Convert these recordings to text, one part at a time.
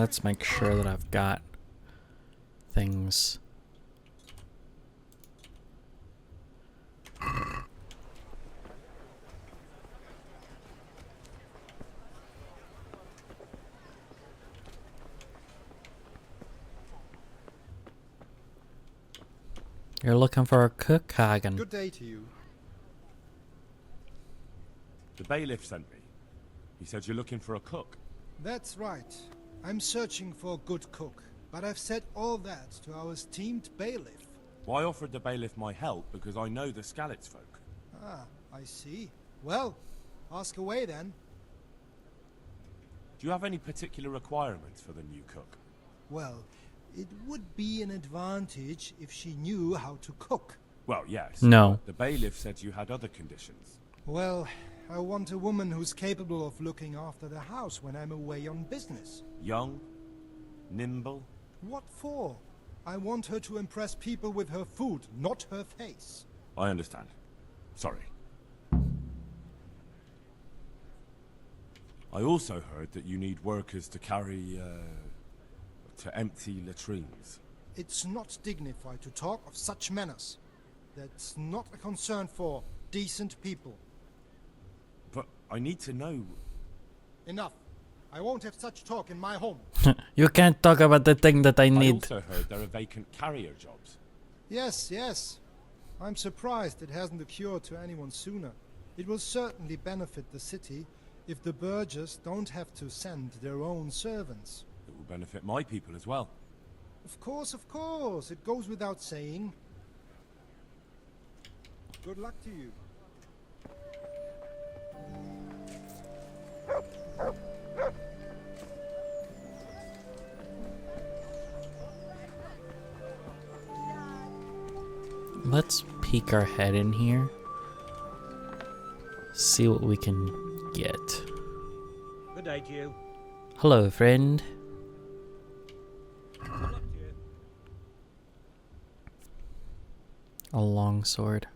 Let's make sure that I've got things. You're looking for a cook, Hagen. Good day to you. The bailiff sent me. He said you're looking for a cook. That's right. I'm searching for a good cook, but I've said all that to our esteemed bailiff. Well, I offered the bailiff my help because I know the Skalitz folk. Ah, I see. Well, ask away then. Do you have any particular requirements for the new cook? Well, it would be an advantage if she knew how to cook. Well, yes. No. But the bailiff said you had other conditions. Well, I want a woman who's capable of looking after the house when I'm away on business. Young? Nimble? What for? I want her to impress people with her food, not her face. I understand. Sorry. I also heard that you need workers to carry, to empty latrines. It's not dignified to talk of such manners. That's not a concern for decent people. But I need to know... Enough. I won't have such talk in my home. You can't talk about the thing that I I need. also heard there are vacant carrier jobs. Yes, yes. I'm surprised it hasn't occurred to anyone sooner. It will certainly benefit the city if the burghers don't have to send their own servants. It will benefit my people as well. Of course, of course. It goes without saying. Good luck to you. Let's peek our head in here. See what we can get. Good day to you. Hello, friend. Good luck to you. A long sword.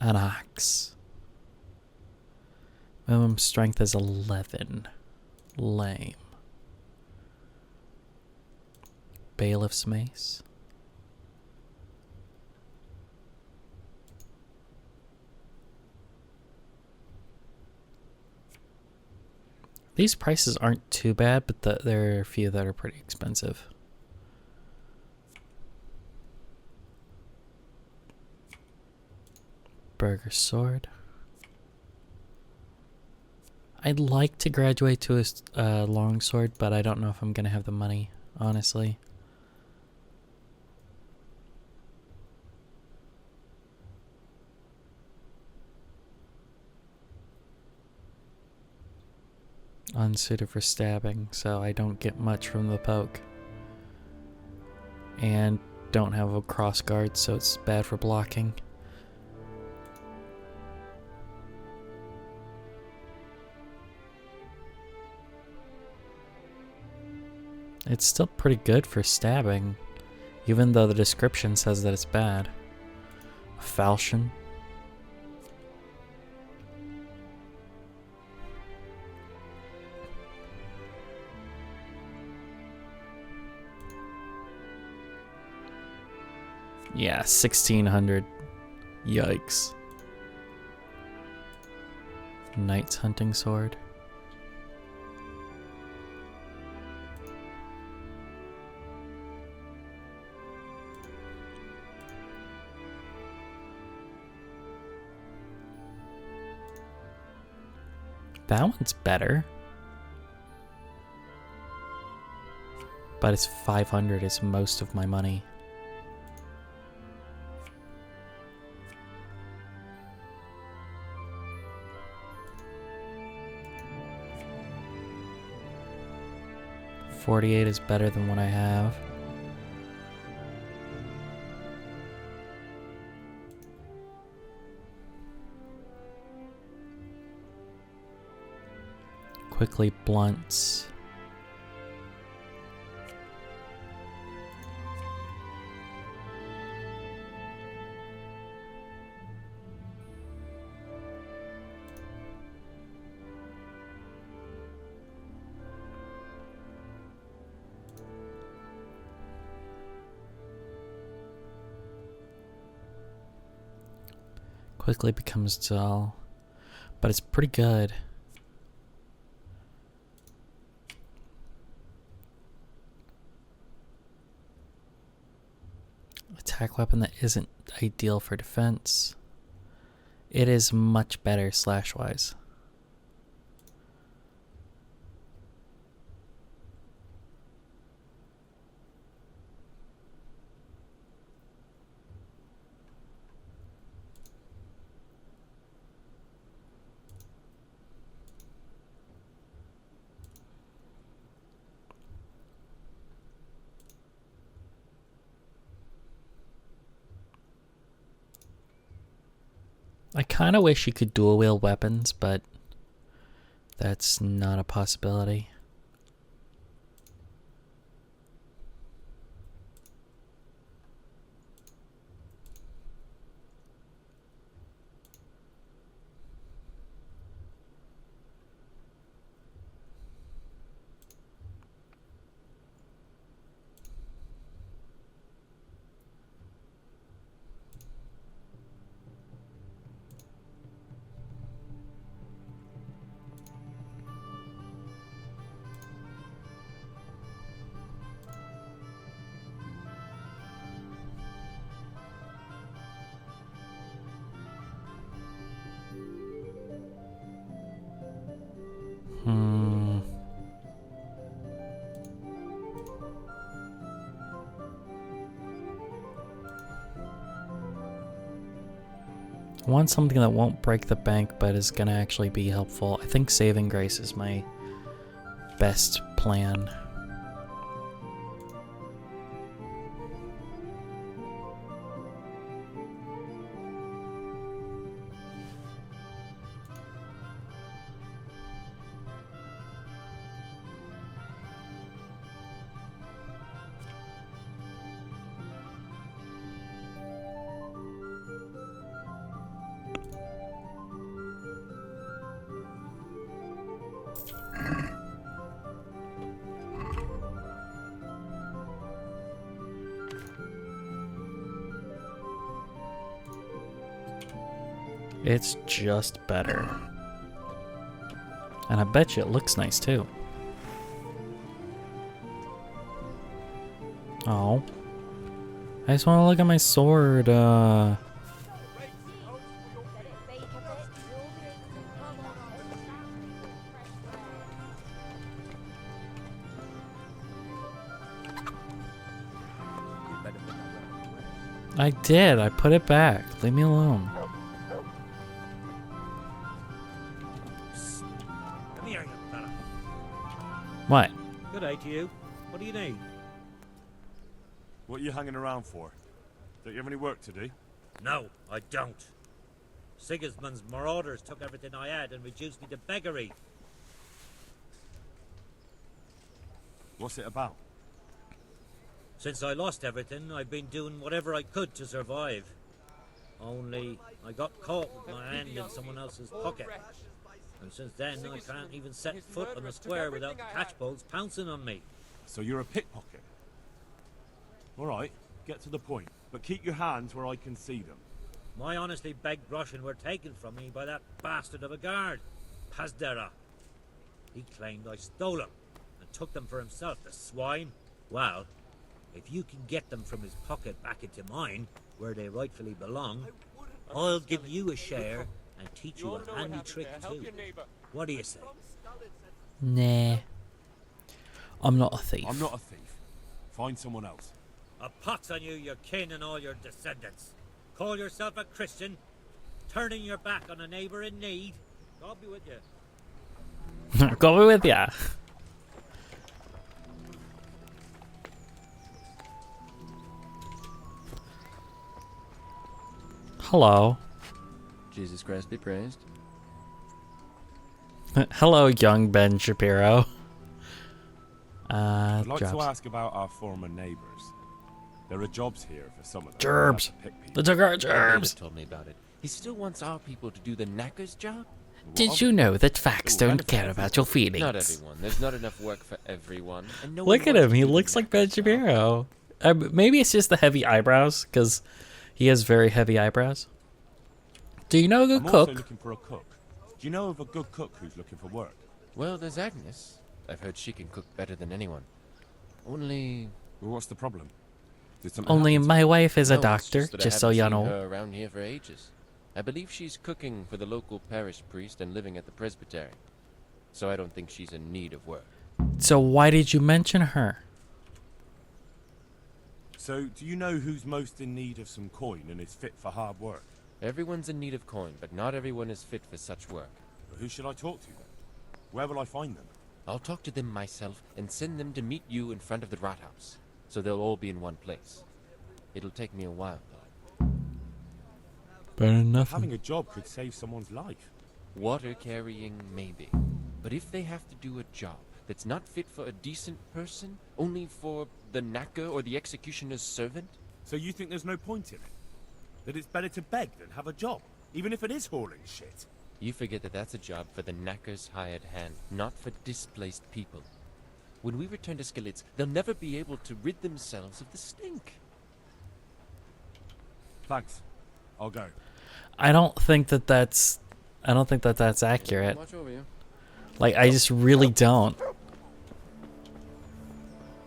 An axe. Minimum strength is 11. Lame. Bailiff's mace. These prices aren't too bad, but there are a few that are pretty expensive. Burger sword. I'd like to graduate to a long sword, but I don't know if I'm gonna have the money, honestly. Unsuited for stabbing, so I don't get much from the poke. And don't have a cross guard, so it's bad for blocking. It's still pretty good for stabbing, even though the description says that it's bad. A falchion. Yeah, 1600. Yikes. Knight's hunting sword. That one's better. But it's 500 is most of my money. $48 is better than what I have. Quickly blunts. quickly becomes dull, but it's pretty good. Attack weapon that isn't ideal for defense. It is much better slash-wise. I kind of wish you could dual wield weapons, but that's not a possibility. I want something that won't break the bank but is gonna actually be helpful. I think saving grace is my best plan. It's just better. And I bet you it looks nice too. Oh. I just want to look at my sword. I did. I put it back. Leave me alone. Come here, you fella. What? Good day to you. What do you need? What are you hanging around for? Don't you have any work to do? No, I don't. Sigismund's marauders took everything I had and reduced me to beggary. What's it about? Since I lost everything, I've been doing whatever I could to survive. Only, I got caught with my hand in someone else's pocket. And since then, I can't even set foot on the square without the catchpoles pouncing on me. So you're a pickpocket? Alright, get to the point. But keep your hands where I can see them. My honestly begged groschen were taken from me by that bastard of a guard, Pazdera. He claimed I stole them and took them for himself, the swine. Well, if you can get them from his pocket back into mine, where they rightfully belong, I'll give you a share and teach you a handy trick too. What do you say? Nah. I'm not a thief. I'm not a thief. Find someone else. A pox on you, your kin and all your descendants. Call yourself a Christian, turning your back on a neighbour in need. God be with you. Go with ya. Hello. Jesus Christ be praised. Hello, young Ben Shapiro. I'd like Jobs. to ask about our former neighbours. There are jobs here for some of them. Gerbs. They took our gerbs. Told me about it. He still wants our people to do the knacker's job? Did you know that facts Ooh, don't benefit care about your feelings? Not everyone. There's not enough work for everyone. And no Look one at wants him. to He do the looks like Ben knacker's job. Shapiro. Maybe it's just the heavy eyebrows, because he has very heavy eyebrows. Do you know a good I'm also cook? looking for a cook. Do you know of a good cook who's looking for work? Well, there's Agnes. I've heard she can cook better than anyone. Only... Well, what's the problem? Did something Only happen to my her? wife is a No, it's doctor, just that I just so haven't you seen know. her around here for ages. I believe she's cooking for the local parish priest and living at the presbytery. So I don't think she's in need of work. So why did you mention her? So, do you know who's most in need of some coin and is fit for hard work? Everyone's in need of coin, but not everyone is fit for such work. Well, who should I talk to then? Where will I find them? I'll talk to them myself and send them to meet you in front of the Rathaus, so they'll all be in one place. It'll take me a while, though. Better than Having a job could save someone's life. Water carrying, maybe. But if they have to do a job that's not fit for a decent person, only for the knacker or the executioner's servant? So you think there's no point in it? That it's better to beg than have a job, even if it is hauling shit? You forget that that's a job for the knacker's hired hand, not for displaced people. When we return to Skalitz, they'll never be able to rid themselves of the stink. Thanks. I'll go. I don't think that's accurate. Watch over you. Like, I just really don't.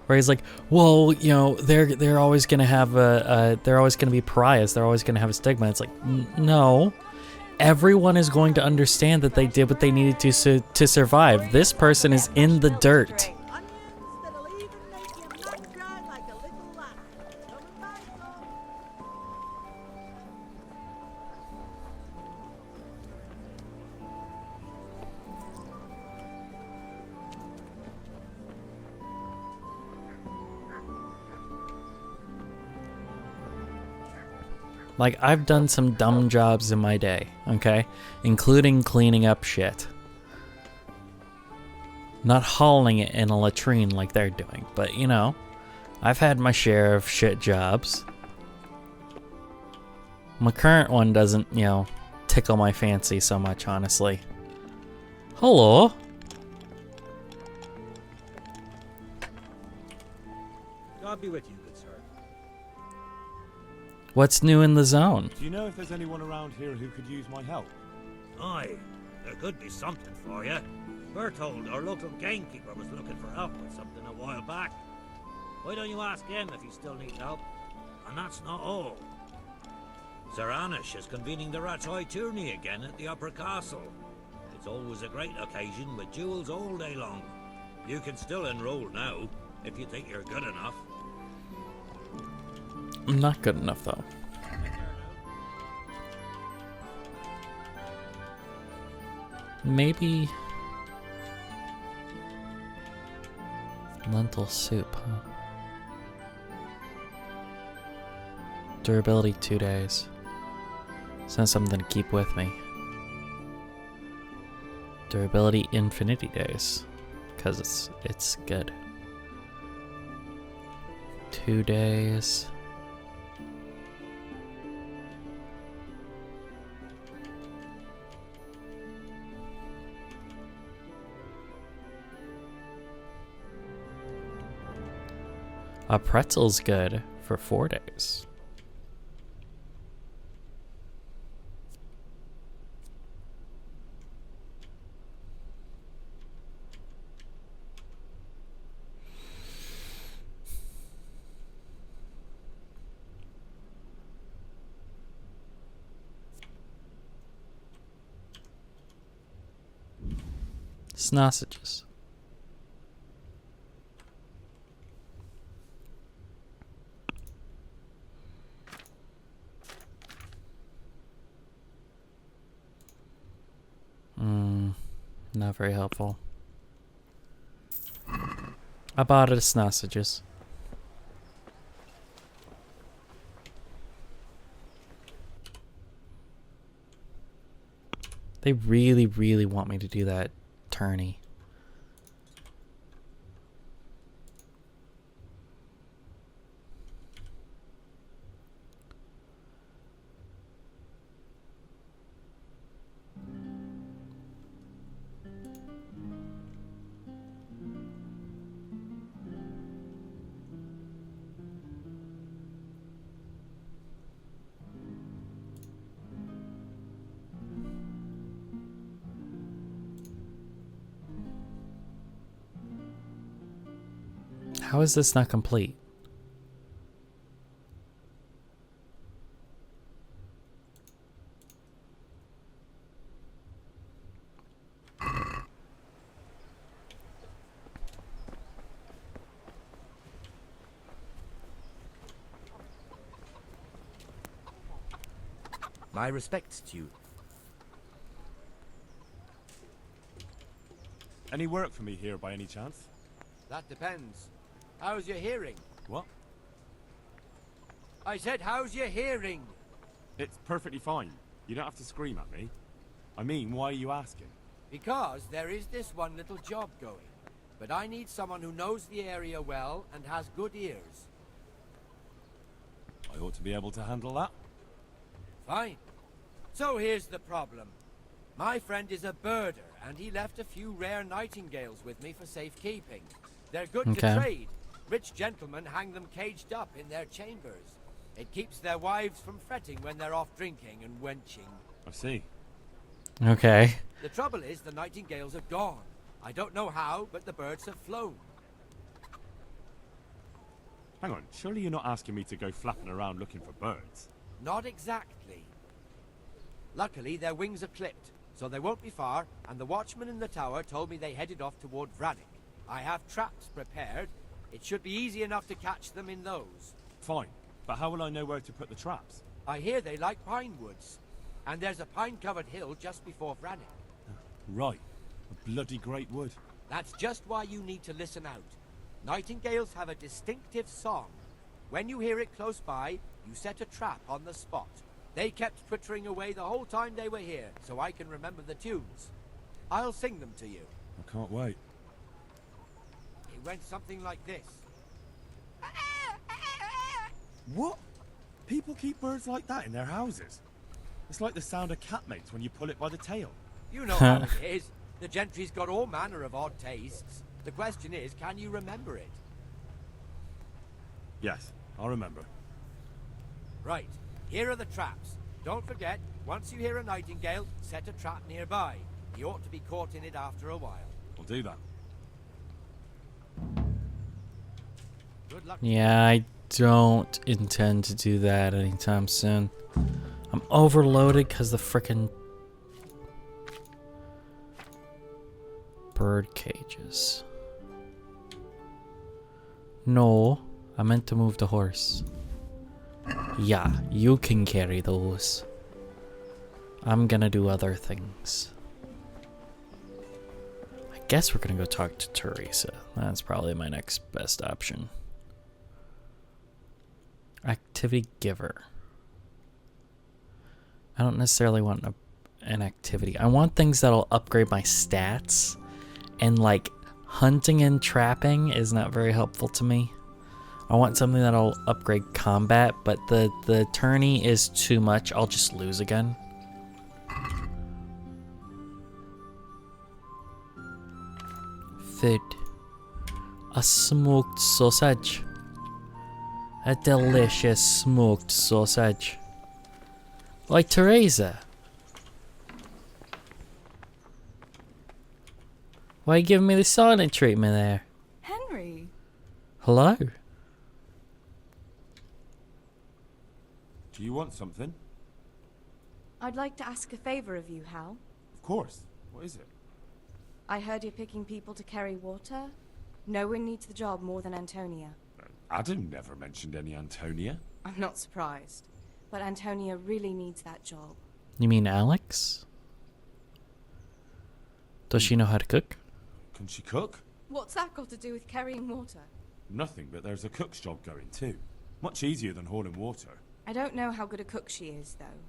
Where he's like, well, you know, they're always gonna have they're always gonna be pariahs. They're always gonna have a stigma. It's like, no. Everyone is going to understand that they did what they needed to survive. This person is in the dirt. Like, I've done some dumb jobs in my day, okay? Including cleaning up shit. Not hauling it in a latrine like they're doing, but, you know, I've had my share of shit jobs. My current one doesn't, you know, tickle my fancy so much, honestly. Hello? God be with you, good sir. What's new in the zone? Do you know if there's anyone around here who could use my help? Aye, there could be something for you. We're told our local gamekeeper was looking for help with something a while back. Why don't you ask him if he still needs help? And that's not all. Sir Anish is convening the Ratoi tourney again at the Upper Castle. It's always a great occasion with duels all day long. You can still enroll now, if you think you're good enough. I'm not good enough, though. Maybe... lentil soup, huh? Durability 2 days. Sounds something to keep with me. Durability infinity days. Because it's good. 2 days. A pretzel's good for 4 days. Sausages. Not very helpful. I bought it sausages. They really, really want me to do that tourney. How is this not complete? My respects to you. Any work for me here by any chance? That depends. How's your hearing? What? I said, how's your hearing? It's perfectly fine. You don't have to scream at me. I mean, why are you asking? Because there is this one little job going. But I need someone who knows the area well and has good ears. I ought to be able to handle that. Fine. So here's the problem. My friend is a birder, and he left a few rare nightingales with me for safekeeping. They're good to Okay. trade. Rich gentlemen hang them caged up in their chambers. It keeps their wives from fretting when they're off drinking and wenching. I see. Okay. The trouble is the nightingales are gone. I don't know how, but the birds have flown. Hang on, surely you're not asking me to go flapping around looking for birds? Not exactly. Luckily, their wings are clipped, so they won't be far, and the watchman in the tower told me they headed off toward Vranik. I have traps prepared. It should be easy enough to catch them in those. Fine, but how will I know where to put the traps? I hear they like pine woods, and there's a pine-covered hill just before Vranik. Right, a bloody great wood. That's just why you need to listen out. Nightingales have a distinctive song. When you hear it close by, you set a trap on the spot. They kept twittering away the whole time they were here, so I can remember the tunes. I'll sing them to you. I can't wait. It went something like this. What? People keep birds like that in their houses? It's like the sound a cat makes when you pull it by the tail. You know how it is. The gentry's got all manner of odd tastes. The question is, can you remember it? Yes, I'll remember. Right, here are the traps. Don't forget, once you hear a nightingale, set a trap nearby. He ought to be caught in it after a while. I'll do that. Good luck. Yeah, I don't intend to do that anytime soon. I'm overloaded because the frickin' bird cages. No, I meant to move the horse. Yeah, you can carry those. I'm gonna do other things. I guess we're gonna go talk to Teresa. That's probably my next best option. Activity giver. I don't necessarily want an activity. I want things that'll upgrade my stats. And like hunting and trapping is not very helpful to me. I want something that'll upgrade combat, but the tourney is too much. I'll just lose again. Food. A smoked sausage. A delicious smoked sausage. Like Teresa. Why are you giving me the silent treatment there? Henry. Hello? Do you want something? I'd like to ask a favor of you, Hal. Of course. What is it? I heard you're picking people to carry water. No one needs the job more than Antonia. Adam never mentioned any Antonia. I'm not surprised. But Antonia really needs that job. You mean Alex? Does she know how to cook? Can she cook? What's that got to do with carrying water? Nothing, but there's a cook's job going too. Much easier than hauling water. I don't know how good a cook she is, though.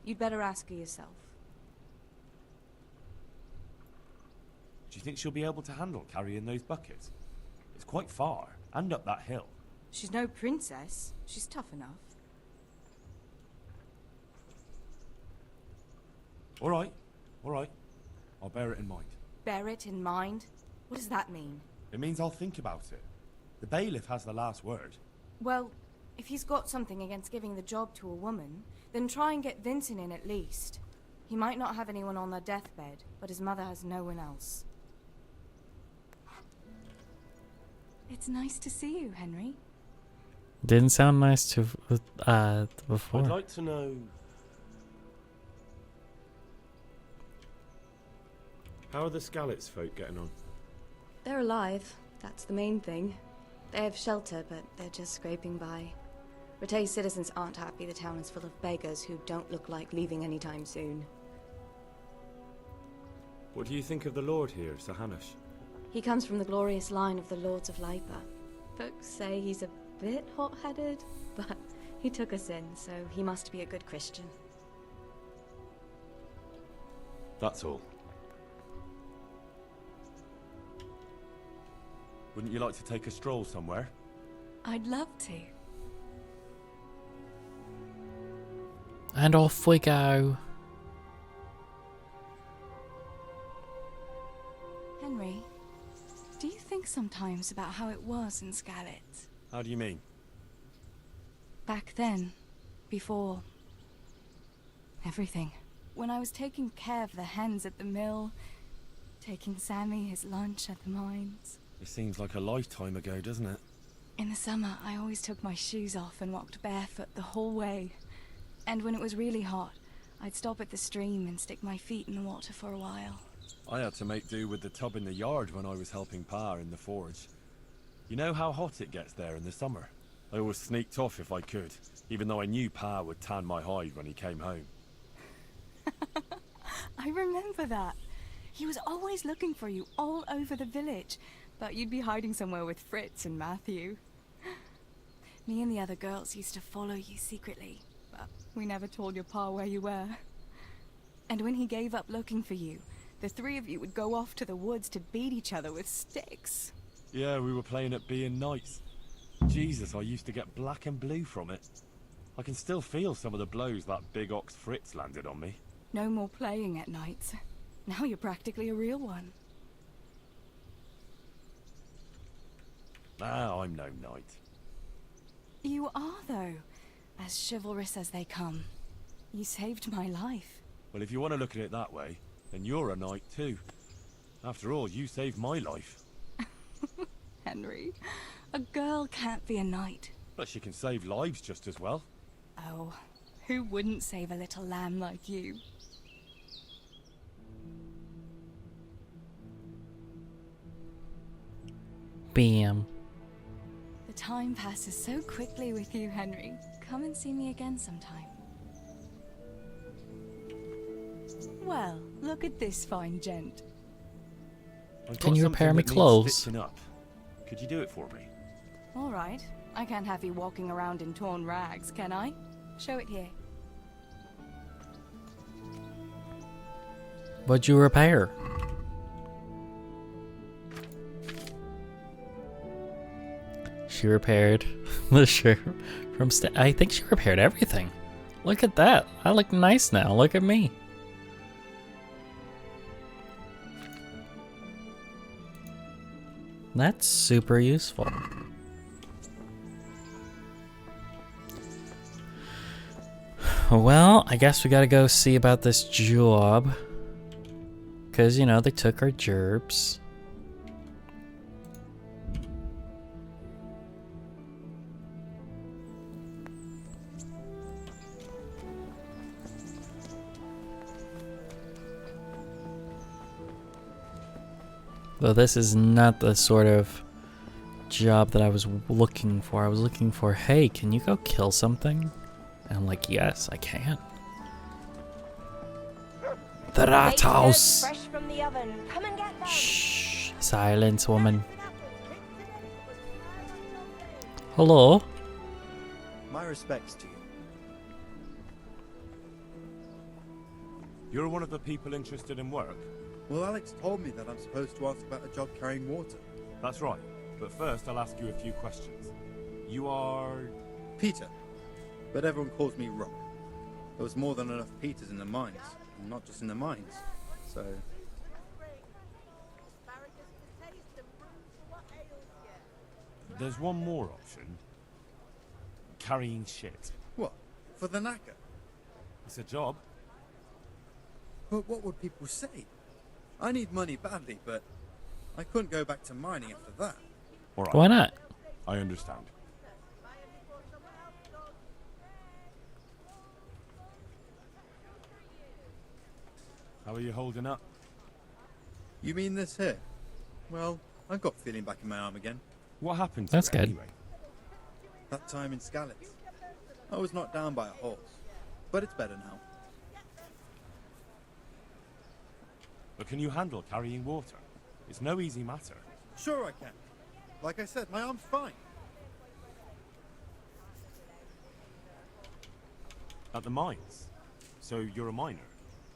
You'd better ask her yourself. Do you think she'll be able to handle carrying those buckets? It's quite far, and up that hill. She's no princess. She's tough enough. All right. I'll bear it in mind. Bear it in mind? What does that mean? It means I'll think about it. The bailiff has the last word. Well, if he's got something against giving the job to a woman, then try and get Vincent in at least. He might not have anyone on their deathbed, but his mother has no one else. It's nice to see you, Henry. Didn't sound nice to before. I'd like to know... How are the Skalitz folk getting on? They're alive. That's the main thing. They have shelter, but they're just scraping by. Rattay's citizens aren't happy the town is full of beggars who don't look like leaving anytime soon. What do you think of the Lord here, Sir Hanush? He comes from the glorious line of the Lords of Lipa. Folks say he's a bit hot-headed, but he took us in, so he must be a good Christian. That's all. Wouldn't you like to take a stroll somewhere? I'd love to. And off we go. Henry, do you think sometimes about how it was in Skalitz? How do you mean? Back then, before everything. When I was taking care of the hens at the mill, taking Sammy his lunch at the mines. It seems like a lifetime ago, doesn't it? In the summer, I always took my shoes off and walked barefoot the whole way. And when it was really hot, I'd stop at the stream and stick my feet in the water for a while. I had to make do with the tub in the yard when I was helping Pa in the forge. You know how hot it gets there in the summer? I always sneaked off if I could, even though I knew Pa would tan my hide when he came home. I remember that. He was always looking for you all over the village, but you'd be hiding somewhere with Fritz and Matthew. Me and the other girls used to follow you secretly, but we never told your pa where you were. And when he gave up looking for you, the three of you would go off to the woods to beat each other with sticks. Yeah, we were playing at being knights. Jesus, I used to get black and blue from it. I can still feel some of the blows that big ox Fritz landed on me. No more playing at nights. Now you're practically a real one. Ah, I'm no knight. You are, though. As chivalrous as they come. You saved my life. Well, if you want to look at it that way, then you're a knight too. After all, you saved my life. Henry, a girl can't be a knight. But she can save lives just as well. Oh, who wouldn't save a little lamb like you? Bam. The time passes so quickly with you, Henry. Come and see me again sometime. Well, look at this fine gent. I've Can got you something repair me that needs clothes? stitching up. Could you do it for me? All right. I can't have you walking around in torn rags, can I? Show it here. What'd you repair? She repaired the shirt from I think she repaired everything. Look at that. I look nice now. Look at me. That's super useful. Well, I guess we gotta go see about this job. Because, you know, they took our gerbs. Though this is not the sort of job that I was looking for. I was looking for, hey, can you go kill something? And I'm like, yes, I can. The rat house. Fresh from the oven. Come and get them. Shh, silence, woman. Hello? My respects to you. You're one of the people interested in work? Well, Alex told me that I'm supposed to ask about a job carrying water. That's right. But first, I'll ask you a few questions. You are... Peter. But everyone calls me Rock. There was more than enough Peters in the mines. And not just in the mines. So... There's one more option. Carrying shit. What? For the knacker? It's a job. But what would people say? I need money badly, but I couldn't go back to mining after that. All right. Why not? I understand. How are you holding up? You mean this here? Well, I've got feeling back in my arm again. What happened to That's it good. anyway? That time in Skalitz. I was knocked down by a horse, but it's better now. But can you handle carrying water? It's no easy matter. Sure I can. Like I said, my arm's fine. At the mines? So you're a miner?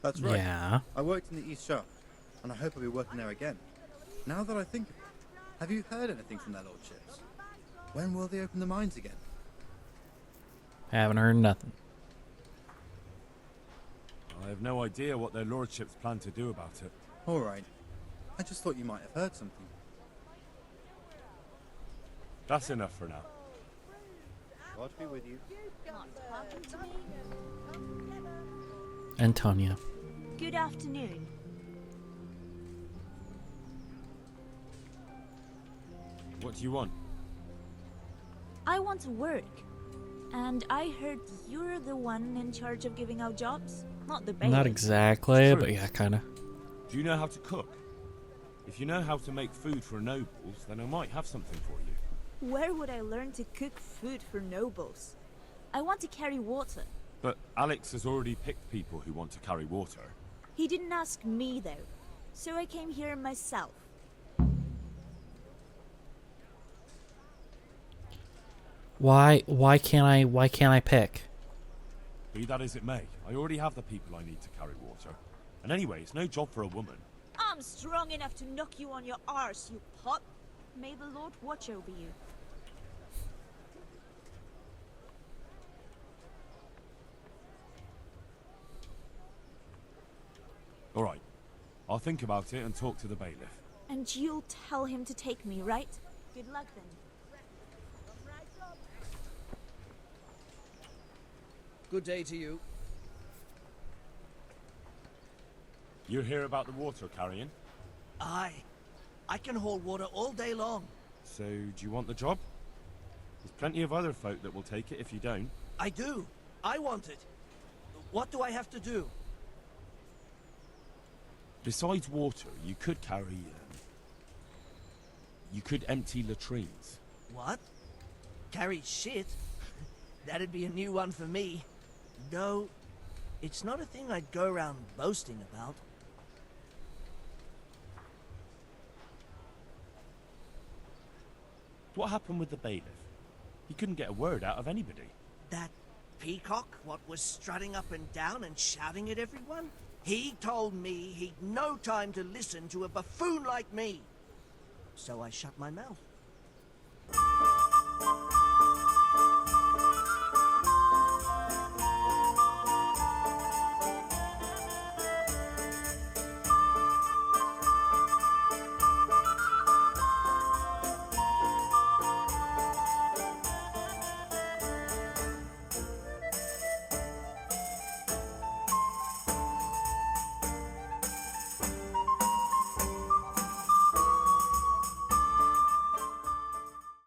That's right. Yeah. I worked in the East Shaft, and I hope I'll be working there again. Now that I think of it, have you heard anything from their lordships? When will they open the mines again? Haven't heard nothing. I have no idea what their lordships plan to do about it. All right. I just thought you might have heard something. That's enough for now. God be with you. Antonia. Good afternoon. What do you want? I want to work. And I heard you're the one in charge of giving out jobs, not the bailiff. Not exactly, True. but yeah, kind of. Do you know how to cook? If you know how to make food for nobles, then I might have something for you. Where would I learn to cook food for nobles? I want to carry water. But Alex has already picked people who want to carry water. He didn't ask me though, so I came here myself. Why can't I pick? Be that as it may, I already have the people I need to carry water. And anyway, it's no job for a woman. I'm strong enough to knock you on your arse, you pot. May the Lord watch over you. All right. I'll think about it and talk to the bailiff. And you'll tell him to take me, right? Good luck then. Good day to you. You hear about the water carrying? Aye. I can haul water all day long. So, do you want the job? There's plenty of other folk that will take it if you don't. I do. I want it. What do I have to do? Besides water, you could carry... you could empty latrines. What? Carry shit? That'd be a new one for me. No, it's not a thing I'd go around boasting about. What happened with the bailiff? He couldn't get a word out of anybody. That peacock, what was strutting up and down and shouting at everyone? He told me he'd no time to listen to a buffoon like me. So I shut my mouth.